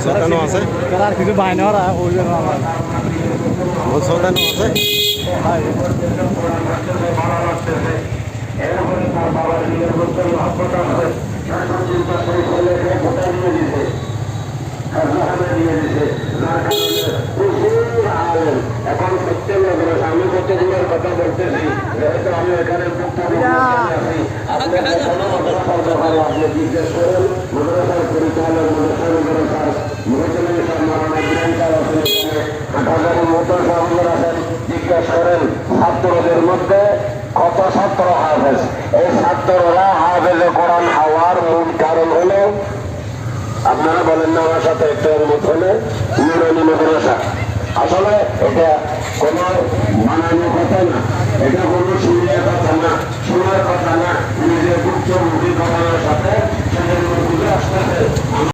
সদানো আছে আর কিছু বাহিনী ওরা ওই জন্য আমার সদানো আছে এখন সত্যি আমি কতগুলোর কথা বলতেছি যেহেতু আমি এখানে আপনি জিজ্ঞেস করেন মাদ্রাসার পরিচালক মাদ্রাসার জিজ্ঞেস করেন ছাত্রদের মধ্যে কত ছাত্র হাফেজ এই ছাত্ররা হাফেজে কোরআন হওয়ার মূল কারণ হলো আপনারা বলেন না আমার সাথে একটা মত হলে নুরানি মাদ্রাসা আসলে এটা কোন বানানো কথা না এটা কোনো শুনিয়ে কথা না শোনার কথা না নিজের গুপ্ত মুখী কথার সাথে সেটা আসতেছে